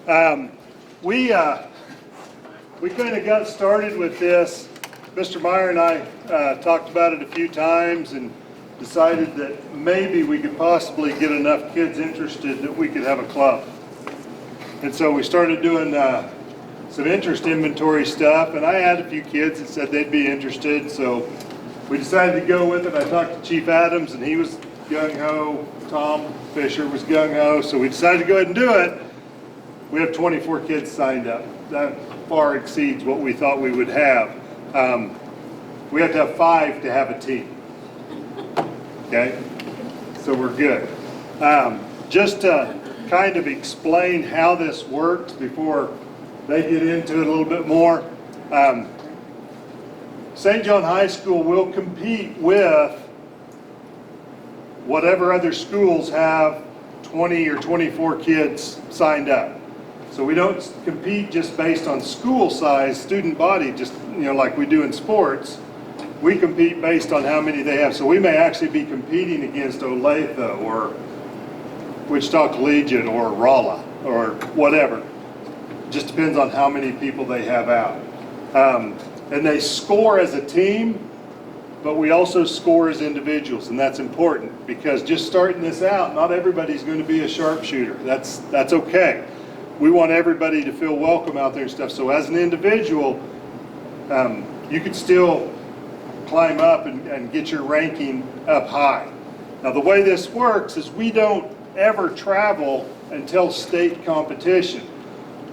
We kind of got started with this. Mr. Meyer and I talked about it a few times and decided that maybe we could possibly get enough kids interested that we could have a club. And so we started doing some interest inventory stuff, and I had a few kids that said they'd be interested, so we decided to go with it. I talked to Chief Adams, and he was gung-ho. Tom Fisher was gung-ho, so we decided to go ahead and do it. We have 24 kids signed up. That far exceeds what we thought we would have. We have to have 5 to have a team. Okay? So we're good. Just to kind of explain how this works before they get into it a little bit more. St. John High School will compete with whatever other schools have 20 or 24 kids signed up. So we don't compete just based on school size, student body, just like we do in sports. We compete based on how many they have. So we may actually be competing against Olathe or Wichita Collegiate or Rolla or whatever. Just depends on how many people they have out. And they score as a team, but we also score as individuals, and that's important because just starting this out, not everybody's going to be a sharpshooter. That's okay. We want everybody to feel welcome out there and stuff. So as an individual, you could still climb up and get your ranking up high. Now the way this works is we don't ever travel until state competition.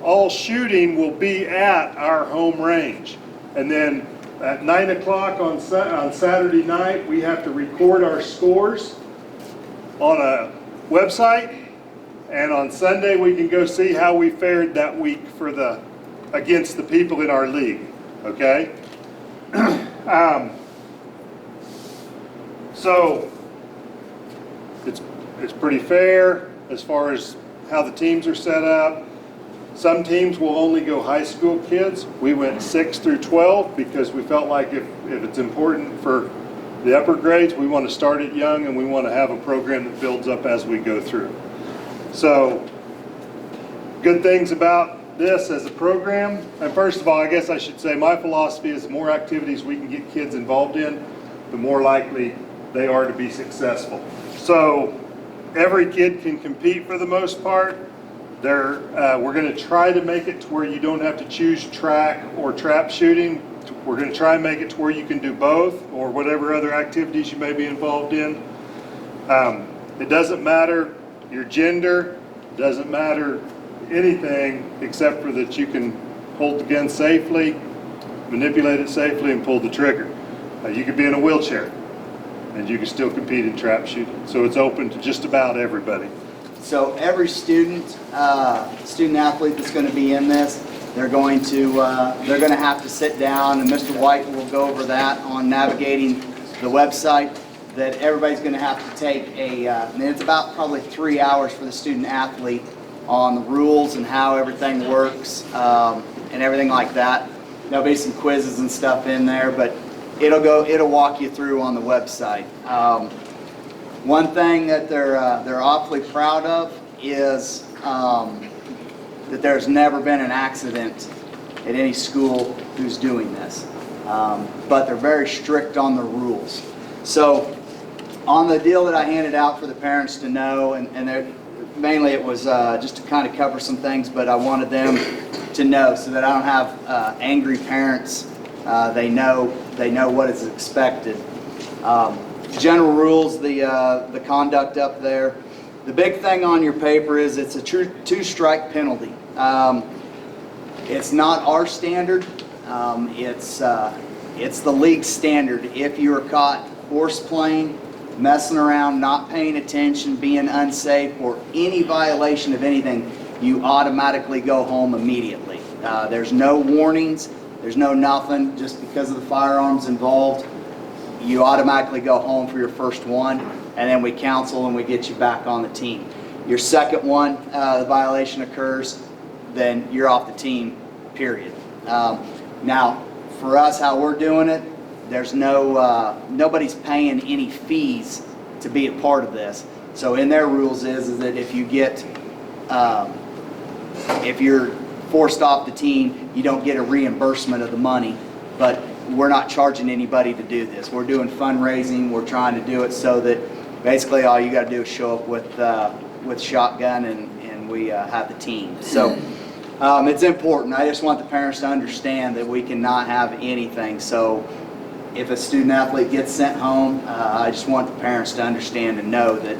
All shooting will be at our home range. And then at 9 o'clock on Saturday night, we have to record our scores on a website. And on Sunday, we can go see how we fared that week against the people in our league, okay? So it's pretty fair as far as how the teams are set up. Some teams will only go high school kids. We went 6 through 12 because we felt like if it's important for the upper grades, we want to start it young and we want to have a program that builds up as we go through. So, good things about this as a program. And first of all, I guess I should say my philosophy is the more activities we can get kids involved in, the more likely they are to be successful. So, every kid can compete for the most part. We're going to try to make it to where you don't have to choose track or trap shooting. We're going to try and make it to where you can do both or whatever other activities you may be involved in. It doesn't matter your gender, doesn't matter anything except for that you can hold the gun safely, manipulate it safely, and pull the trigger. You could be in a wheelchair and you can still compete in trap shooting. So it's open to just about everybody. So every student athlete that's going to be in this, they're going to have to sit down, and Mr. White will go over that on navigating the website. That everybody's going to have to take and it's about probably 3 hours for the student athlete on the rules and how everything works and everything like that. There'll be some quizzes and stuff in there, but it'll walk you through on the website. One thing that they're awfully proud of is that there's never been an accident at any school who's doing this, but they're very strict on the rules. So on the deal that I handed out for the parents to know, and mainly it was just to kind of cover some things, but I wanted them to know so that I don't have angry parents. They know what is expected. General rules, the conduct up there. The big thing on your paper is it's a true 2-strike penalty. It's not our standard. It's the league standard. If you are caught horseplaying, messing around, not paying attention, being unsafe, or any violation of anything, you automatically go home immediately. There's no warnings, there's no nothing. Just because of the firearms involved, you automatically go home for your first one, and then we counsel and we get you back on the team. Your second one, the violation occurs, then you're off the team, period. Now, for us, how we're doing it, there's nobody's paying any fees to be a part of this. So in their rules is that if you get if you're forced off the team, you don't get a reimbursement of the money. But we're not charging anybody to do this. We're doing fundraising. We're trying to do it so that basically all you got to do is show up with shotgun and we have the team. So it's important. I just want the parents to understand that we cannot have anything. So if a student athlete gets sent home, I just want the parents to understand and know that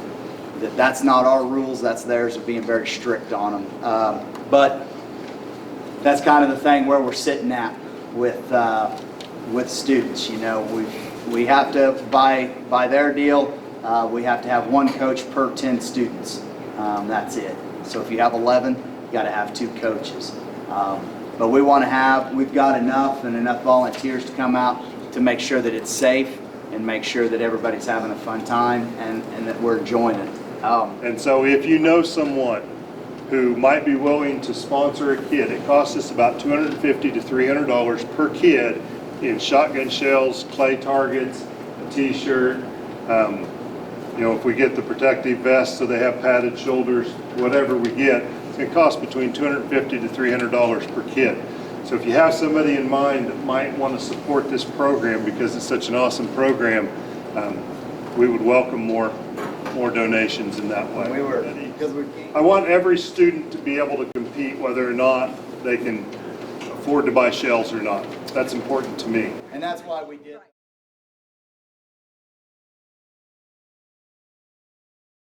that's not our rules, that's theirs, of being very strict on them. But that's kind of the thing where we're sitting at with students. You know, we have to, by their deal, we have to have one coach per 10 students. That's it. So if you have 11, you got to have 2 coaches. But we've got enough volunteers to come out to make sure that it's safe and make sure that everybody's having a fun time and that we're enjoying it. And so if you know someone who might be willing to sponsor a kid, it costs us about $250 to $300 per kid in shotgun shells, clay targets, a t-shirt. You know, if we get the protective vest so they have padded shoulders, whatever we get, it's going to cost between $250 to $300 per kid. So if you have somebody in mind that might want to support this program because it's such an awesome program, we would welcome more donations in that way. I want every student to be able to compete whether or not they can afford to buy shells or not. That's important to me. And that's why we did.